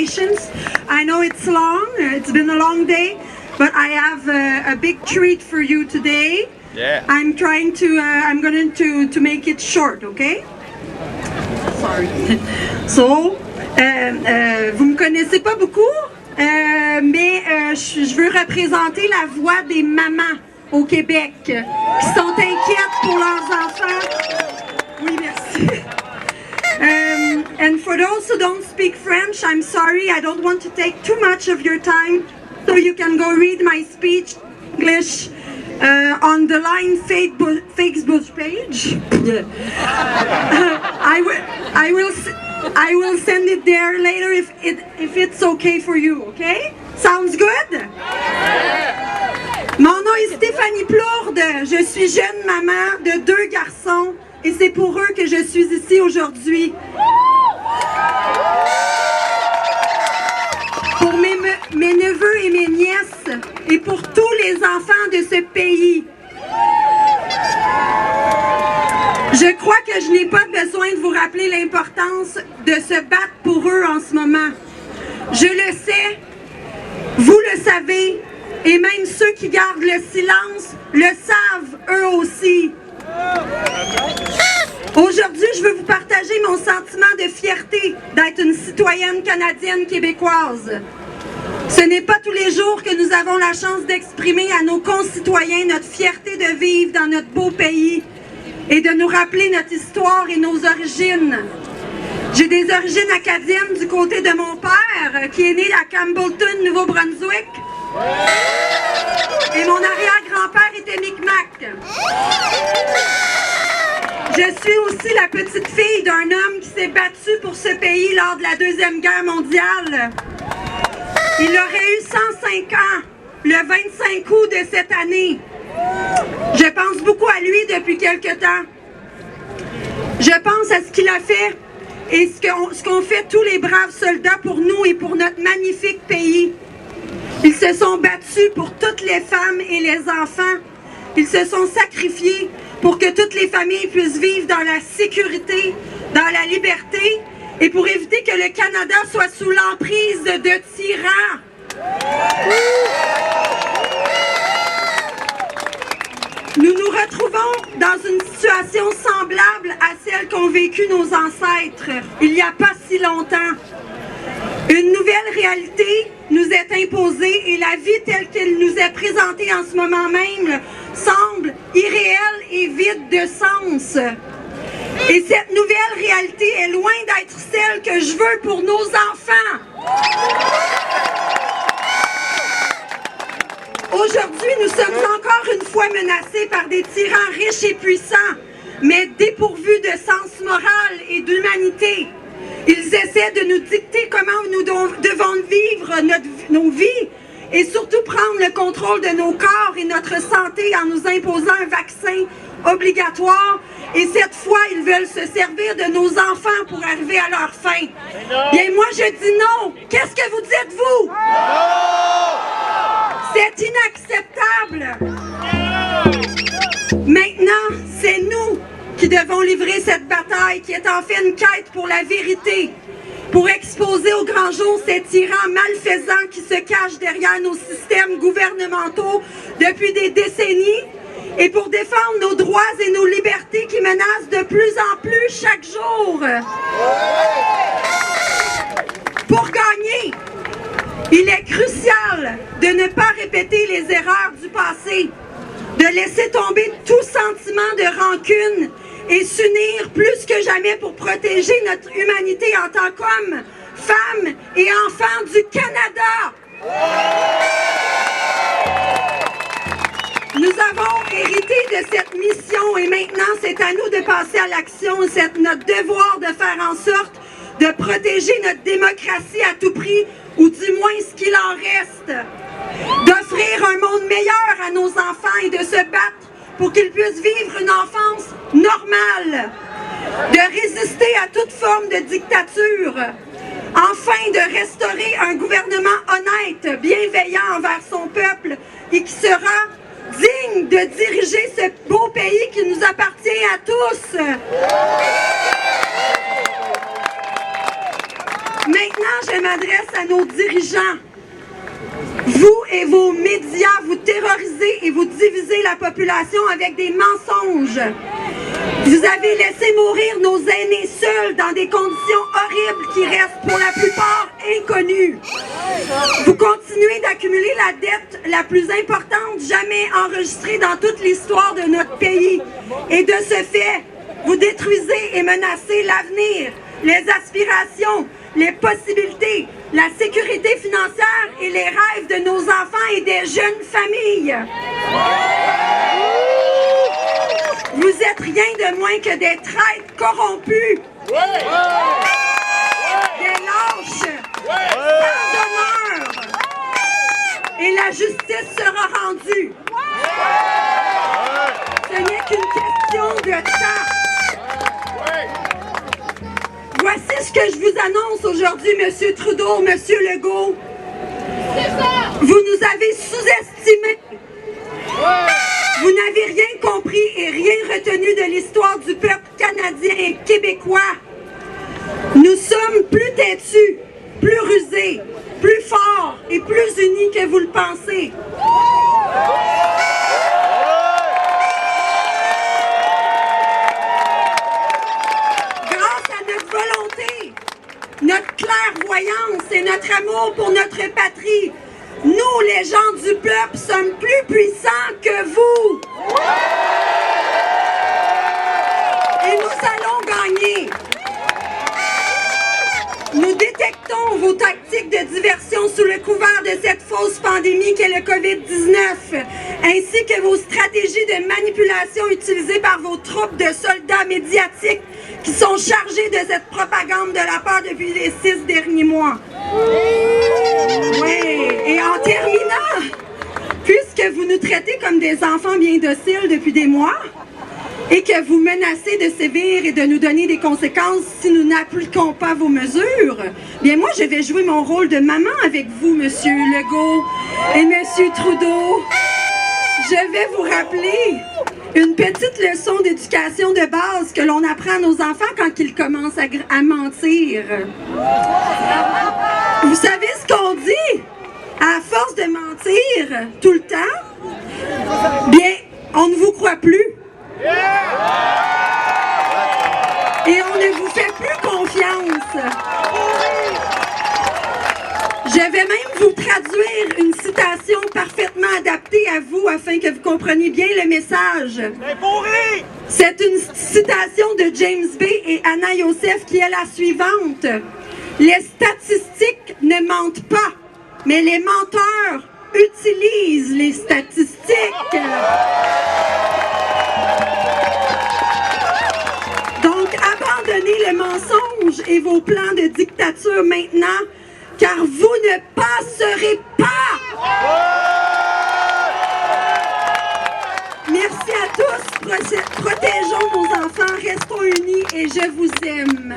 patience. I know it's long, it's been a long day, but I have a big treat for you today. Yeah. I'm going to make it short, okay? Sorry. So, vous me connaissez pas beaucoup, mais je veux représenter la voix des mamans au Québec qui sont inquiètes pour leurs enfants. Oui, merci. And for those who don't speak French, I'm sorry, I don't want to take too much of your time, so you can go read my speech in English on the Line Facebook page. I will send it there later if it's okay for you, okay? Sounds good? Mon nom est Stéphanie Plourde, je suis jeune maman de 2 garçons et c'est pour eux que je suis ici aujourd'hui. Pour mes neveux et mes nièces et pour tous les enfants de ce pays. Je crois que je n'ai pas besoin de vous rappeler l'importance de se battre pour eux en ce moment. Je le sais, vous le savez, et même ceux qui gardent le silence le savent eux aussi. Aujourd'hui, je veux vous partager mon sentiment de fierté d'être une citoyenne canadienne québécoise. Ce n'est pas tous les jours que nous avons la chance d'exprimer à nos concitoyens notre fierté de vivre dans notre beau pays et de nous rappeler notre histoire et nos origines. J'ai des origines acadiennes du côté de mon père, qui est né à Campbellton, Nouveau-Brunswick. Et mon arrière-grand-père était Micmac. Je suis aussi la petite fille d'un homme qui s'est battu pour ce pays lors de la Deuxième Guerre mondiale. Il aurait eu 105 ans, le 25 août de cette année. Je pense beaucoup à lui depuis quelque temps. Je pense à ce qu'il a fait et ce qu'ont fait tous les braves soldats pour nous et pour notre magnifique pays. Ils se sont battus pour toutes les femmes et les enfants. Ils se sont sacrifiés pour que toutes les familles puissent vivre dans la sécurité, dans la liberté et pour éviter que le Canada soit sous l'emprise de tyrans. Nous nous retrouvons dans une situation semblable à celle qu'ont vécue nos ancêtres il n'y a pas si longtemps. Une nouvelle réalité nous est imposée et la vie telle qu'elle nous est présentée en ce moment même semble irréelle et vide de sens. Et cette nouvelle réalité est loin d'être celle que je veux pour nos enfants. Aujourd'hui, nous sommes encore une fois menacés par des tyrans riches et puissants, mais dépourvus de sens moral et d'humanité. Ils essaient de nous dicter comment nous devons vivre nos vies et surtout prendre le contrôle de nos corps et notre santé en nous imposant un vaccin obligatoire. Et cette fois, ils veulent se servir de nos enfants pour arriver à leur fin. Bien, moi, je dis non. Qu'est-ce que vous dites, vous? Non! C'est inacceptable. Maintenant, c'est nous qui devons livrer cette bataille qui est en fait une quête pour la vérité, pour exposer au grand jour ces tyrans malfaisants qui se cachent derrière nos systèmes gouvernementaux depuis des décennies et pour défendre nos droits et nos libertés qui menacent de plus en plus chaque jour. Pour gagner, il est crucial de ne pas répéter les erreurs du passé, de laisser tomber tout sentiment de rancune et s'unir plus que jamais pour protéger notre humanité en tant qu'hommes, femmes et enfants du Canada. Nous avons hérité de cette mission et maintenant c'est à nous de passer à l'action. C'est notre devoir de faire en sorte de protéger notre démocratie à tout prix, ou du moins ce qu'il en reste. D'offrir un monde meilleur à nos enfants et de se battre pour qu'ils puissent vivre une enfance normale. De résister à toute forme de dictature. Enfin, de restaurer un gouvernement honnête, bienveillant envers son peuple et qui sera digne de diriger ce beau pays qui nous appartient à tous. Maintenant, je m'adresse à nos dirigeants. Vous et vos médias, vous terrorisez et vous divisez la population avec des mensonges. Vous avez laissé mourir nos aînés seuls dans des conditions horribles qui restent pour la plupart inconnues. Vous continuez d'accumuler la dette la plus importante jamais enregistrée dans toute l'histoire de notre pays. Et de ce fait, vous détruisez et menacez l'avenir, les aspirations, les possibilités, la sécurité financière et les rêves de nos enfants et des jeunes familles. Vous êtes rien de moins que des traîtres corrompus, des lâches, sans honneur. Et la justice sera rendue. Ce n'est qu'une question de temps. Voici ce que je vous annonce aujourd'hui, M. Trudeau, M. Legault. Vous nous avez sous-estimés. Vous n'avez rien compris et rien retenu de l'histoire du peuple canadien et québécois. Nous sommes plus têtus, plus rusés, plus forts et plus unis que vous le pensez. Notre clairvoyance et notre amour pour notre patrie, nous, les gens du peuple, sommes plus puissants que vous. Et nous allons gagner. Nous détectons vos tactiques de diversion sous le couvert de cette fausse pandémie qu'est le COVID-19, ainsi que vos stratégies de manipulation utilisées par vos troupes de soldats médiatiques qui sont chargés de cette propagande de la peur depuis les 6 derniers mois. Oui, et en terminant, puisque vous nous traitez comme des enfants bien dociles depuis des mois, et que vous menacez de sévir et de nous donner des conséquences si nous n'appliquons pas vos mesures, bien moi, je vais jouer mon rôle de maman avec vous, M. Legault et M. Trudeau. Je vais vous rappeler une petite leçon d'éducation de base que l'on apprend à nos enfants quand ils commencent à mentir. Vous savez ce qu'on dit? À force de mentir tout le temps, bien, on ne vous croit plus. Et on ne vous fait plus confiance. Je vais même vous traduire une citation parfaitement adaptée à vous afin que vous compreniez bien le message. C'est une citation de James Bay et Anna Youssef qui est la suivante. Les statistiques ne mentent pas, mais les menteurs utilisent les statistiques. Donc, abandonnez le mensonge et vos plans de dictature maintenant, car vous ne passerez pas! Merci à tous, protégeons nos enfants, restons unis et je vous aime.